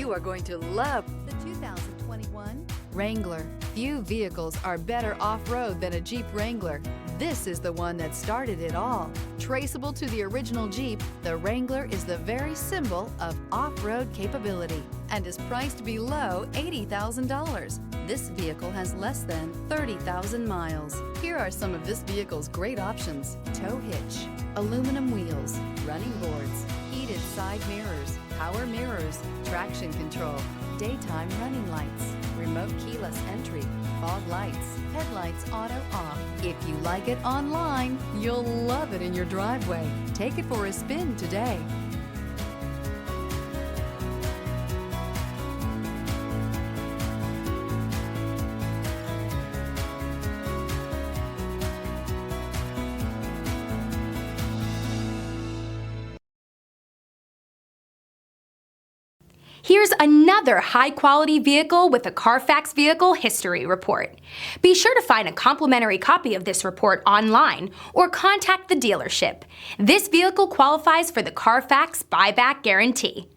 You are going to love the 2021 Wrangler. Few vehicles are better off-road than a Jeep Wrangler. This is the one that started it all. Traceable to the original Jeep, the Wrangler is the very symbol of off-road capability and is priced below $80,000. This vehicle has less than 30,000 miles. Here are some of this vehicle's great options: tow hitch, aluminum wheels, running boards, heated side mirrors, power mirrors, traction control, daytime running lights, remote keyless entry, fog lights, headlights auto off. If you like it online, you'll love it in your driveway. Take it for a spin today. Here's another high-quality vehicle with a CARFAX Vehicle History Report. Be sure to find a complimentary copy of this report online or contact the dealership. This vehicle qualifies for the CARFAX Buyback Guarantee.